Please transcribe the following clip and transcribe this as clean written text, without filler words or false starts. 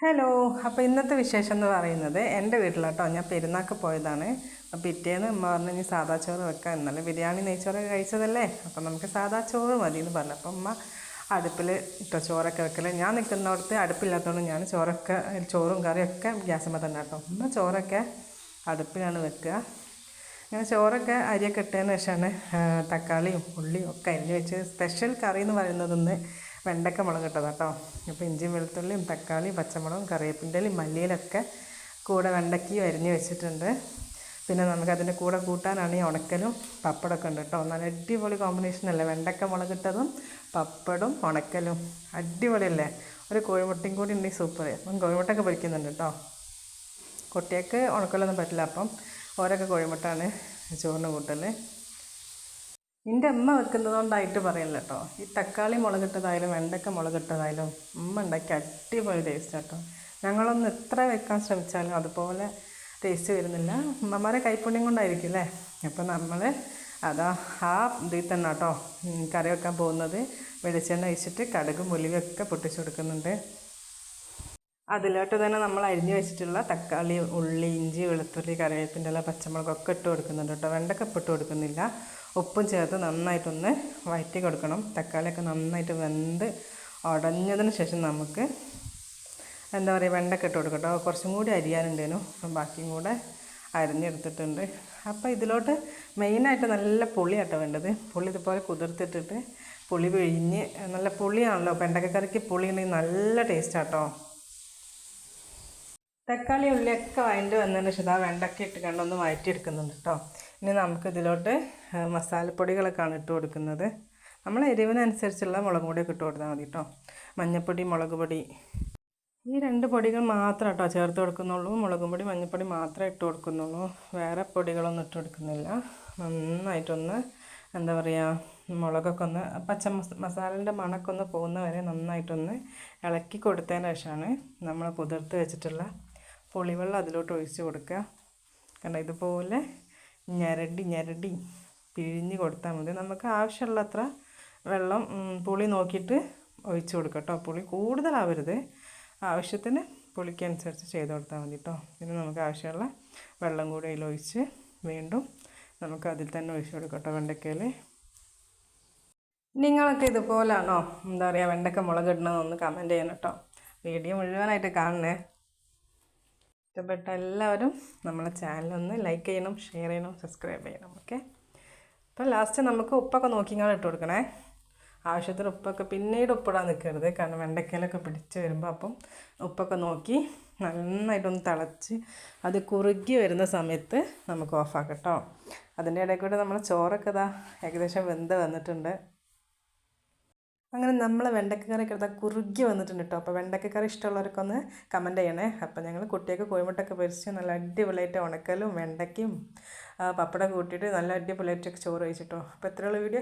Hello. അപ്പോൾ ഇന്നത്തെ വിശേഷം എന്ന് പറയുന്നത് എൻ്റെ വീട്ടിലാട്ടോ. ഞാൻ പെരുന്നാൾക്ക് പോയതാണ്. അപ്പോൾ പിറ്റേന്ന് ഉമ്മ പറഞ്ഞു ഇനി സാദാ ചോറ് വെക്കാം, ഇന്നലെ ബിരിയാണി നെയ്ച്ചോറൊക്കെ കഴിച്ചതല്ലേ, അപ്പം നമുക്ക് സാദാ ചോറ് മതി എന്ന് പറഞ്ഞു. അപ്പം ഉമ്മ അടുപ്പിൽ ഇട്ടോ ചോറൊക്കെ വെക്കൽ. ഞാൻ നിൽക്കുന്നിടത്ത് അടുപ്പില്ലാത്തതുകൊണ്ട് ഞാൻ ചോറും കറിയൊക്കെ ഗ്യാസുമ്മ തന്നെ കേട്ടോ. ഉമ്മ ചോറൊക്കെ അടുപ്പിലാണ് വെക്കുക. ഇങ്ങനെ ചോറൊക്കെ അരിയൊക്കെ ഇട്ടതിന് ശേഷമാണ് തക്കാളിയും ഉള്ളിയും ഒക്കെ അരിഞ്ഞ് വെച്ച്. സ്പെഷ്യൽ കറി എന്ന് പറയുന്നതൊന്ന് വെണ്ടക്ക മുളക് ഇട്ടതാണ് കേട്ടോ. അപ്പോൾ ഇഞ്ചിയും വെളുത്തുള്ളിയും തക്കാളി പച്ചമുളകും കറിവേപ്പിൻ്റെലും മല്ലിയിലൊക്കെ കൂടെ വെണ്ടയ്ക്കയും അരിഞ്ഞ് വെച്ചിട്ടുണ്ട്. പിന്നെ നമുക്കതിൻ്റെ കൂടെ കൂട്ടാനാണ് ഈ ഉണക്കലും പപ്പടമൊക്കെ ഉണ്ട് കേട്ടോ. നല്ല അടിപൊളി കോമ്പിനേഷനല്ലേ, വെണ്ടക്ക മുളകിട്ടതും പപ്പടും ഉണക്കലും അടിപൊളിയല്ലേ. ഒരു കോഴിമുട്ടയും കൂടി ഉണ്ടെങ്കിൽ സൂപ്പർ. അപ്പം കോഴിമുട്ടയൊക്കെ പൊരിക്കുന്നുണ്ട് കേട്ടോ. കുട്ടിയൊക്കെ ഉണക്കലൊന്നും പറ്റില്ല, അപ്പം ഓരൊക്കെ കോഴിമുട്ടാണ് ചോറിന് കൂട്ടൽ. എൻ്റെ അമ്മ വെക്കുന്നതുകൊണ്ടായിട്ട് പറയില്ല കേട്ടോ. ഈ തക്കാളി മുളകിട്ടതായാലും വെണ്ടക്ക മുളകിട്ടതായാലും ഉമ്മ ഉണ്ടാക്കി അടിപൊളി ടേസ്റ്റ് കേട്ടോ. ഞങ്ങളൊന്ന് എത്ര വെക്കാൻ ശ്രമിച്ചാലും അതുപോലെ ടേസ്റ്റ് വരുന്നില്ല. അമ്മമാരെ കൈപ്പുണ്യം കൊണ്ടായിരിക്കും അല്ലേ. അപ്പം നമ്മൾ അതാ ആ ഇതിൽ തന്നെ കേട്ടോ കറി വെക്കാൻ പോകുന്നത്. വെളിച്ചെണ്ണ ഒഴിച്ചിട്ട് കടുകും ഉലുവയൊക്കെ പൊട്ടിച്ചു കൊടുക്കുന്നുണ്ട്. അതിലോട്ട് തന്നെ നമ്മൾ അരിഞ്ഞു വെച്ചിട്ടുള്ള തക്കാളി ഉള്ളി ഇഞ്ചി വെളുത്തുള്ളി കറിവേപ്പിൻ്റെ ഇല പച്ചമുളകൊക്കെ ഇട്ട് കൊടുക്കുന്നുണ്ട് കേട്ടോ. വെണ്ടക്ക ഇട്ട് കൊടുക്കുന്നില്ല. ഉപ്പും ചേർത്ത് നന്നായിട്ടൊന്ന് വഴറ്റി കൊടുക്കണം. തക്കാളിയൊക്കെ നന്നായിട്ട് വെന്ത് ഉടഞ്ഞതിന് ശേഷം നമുക്ക് എന്താ പറയുക വെണ്ടക്ക ഇട്ട് കൊടുക്കും കേട്ടോ. കുറച്ചും കൂടി അരിയാനുണ്ടേനു, അപ്പം ബാക്കിയും കൂടെ അരിഞ്ഞെടുത്തിട്ടുണ്ട്. അപ്പോൾ ഇതിലോട്ട് മെയിനായിട്ട് നല്ല പുളിയാട്ടോ വേണ്ടത്. പുളി ഇതുപോലെ കുതിർത്തിട്ടിട്ട് പുളി പിഴിഞ്ഞ്, നല്ല പുളിയാണല്ലോ വെണ്ടക്കക്കറിക്ക്, പുളി ഉണ്ടെങ്കിൽ നല്ല ടേസ്റ്റാട്ടോ. തക്കാളി ഉള്ളിയൊക്കെ വഴണ്ട് വന്നതിന് ശേഷം ആ വെണ്ടയ്ക്ക ഇട്ട് കണ്ടൊന്ന് വഴറ്റിയെടുക്കുന്നുണ്ട് കേട്ടോ. ഇനി നമുക്ക് ഇതിലോട്ട് മസാലപ്പൊടികളൊക്കെയാണ് ഇട്ട് കൊടുക്കുന്നത്. നമ്മൾ എരിവിനനുസരിച്ചുള്ള മുളക് പൊടിയൊക്കെ ഇട്ട് കൊടുത്താൽ മതി കേട്ടോ. മഞ്ഞൾപ്പൊടി മുളക് പൊടി ഈ രണ്ട് പൊടികൾ മാത്രം കേട്ടോ ചേർത്ത് കൊടുക്കുന്നുള്ളൂ. മുളക് പൊടി മഞ്ഞൾപ്പൊടി മാത്രമേ ഇട്ട് കൊടുക്കുന്നുള്ളൂ, വേറെ പൊടികളൊന്നും ഇട്ട് കൊടുക്കുന്നില്ല. നന്നായിട്ടൊന്ന് എന്താ പറയുക മുളകൊക്കെ ഒന്ന് മസാലേൻ്റെ മണമൊക്കെ ഒന്ന് പോകുന്ന വരെ നന്നായിട്ടൊന്ന് ഇളക്കി കൊടുത്തതിന് ശേഷമാണ് നമ്മൾ കുതിർത്ത് വെച്ചിട്ടുള്ള പുളിവെള്ളം അതിലോട്ട് ഒഴിച്ച് കൊടുക്കുക. കാരണം ഇതുപോലെ ഞരടി പിഴിഞ്ഞ് കൊടുത്താൽ മതി. നമുക്ക് ആവശ്യമുള്ളത്ര വെള്ളം പുളി നോക്കിയിട്ട് ഒഴിച്ച് കൊടുക്കുക കേട്ടോ. പുളി കൂടുതലാവരുത്, ആവശ്യത്തിന് പുളിക്കനുസരിച്ച് ചെയ്ത് കൊടുത്താൽ മതി കേട്ടോ. പിന്നെ നമുക്ക് ആവശ്യമുള്ള വെള്ളം കൂടി അതിലൊഴിച്ച് വീണ്ടും നമുക്ക് അതിൽ തന്നെ ഒഴിച്ച് കൊടുക്കാം കേട്ടോ വെണ്ടയ്ക്കയിൽ. നിങ്ങളൊക്കെ ഇതുപോലാണോ എന്താ പറയുക വെണ്ടയ്ക്ക മുളക് ഇടണമെന്നൊന്ന് കമൻറ്റ് ചെയ്യണം കേട്ടോ. വീഡിയോ മുഴുവനായിട്ട് കാണണേ. ഇഷ്ടപ്പെട്ട എല്ലാവരും നമ്മളെ ചാനലൊന്ന് ലൈക്ക് ചെയ്യണം, ഷെയർ ചെയ്യണം, സബ്സ്ക്രൈബ് ചെയ്യണം. ഓക്കെ. അപ്പോൾ ലാസ്റ്റ് നമുക്ക് ഉപ്പൊക്കെ നോക്കിങ്ങൾ ഇട്ട് കൊടുക്കണേ. ആവശ്യത്തിന് ഉപ്പൊക്കെ പിന്നീട് ഉപ്പിടാൻ നിൽക്കരുത്, കാരണം വെണ്ടയ്ക്കയിലൊക്കെ പിടിച്ച് വരുമ്പോൾ അപ്പം ഉപ്പൊക്കെ നോക്കി നന്നായിട്ടൊന്ന് തിളച്ച് അത് കുറുകി വരുന്ന സമയത്ത് നമുക്ക് ഓഫാക്കാം കേട്ടോ. അതിൻ്റെ ഇടയിൽ കൂടെ നമ്മൾ ചോറൊക്കെ ഇതാ ഏകദേശം വെന്ത് വന്നിട്ടുണ്ട്. അങ്ങനെ നമ്മൾ വെണ്ടക്കക്കറിയൊക്കെ എടുത്താൽ കുറുകി വന്നിട്ടുണ്ട് കേട്ടോ. അപ്പോൾ വെണ്ടക്കക്കറി ഇഷ്ടമുള്ളവരൊക്കെ ഒന്ന് കമൻറ്റ് ചെയ്യണേ. അപ്പോൾ ഞങ്ങൾ കുട്ടിയൊക്കെ കോഴിമുട്ടൊക്കെ പൊരിച്ച് നല്ല അടിപൊളിയായിട്ട് ഉണക്കലും വെണ്ടയ്ക്കും പപ്പടം കൂട്ടിയിട്ട് നല്ല അടിപൊളിയായിട്ടൊക്കെ ചോറ് കഴിച്ചിട്ടോ. അപ്പോൾ ഇത്രയുള്ള വീഡിയോ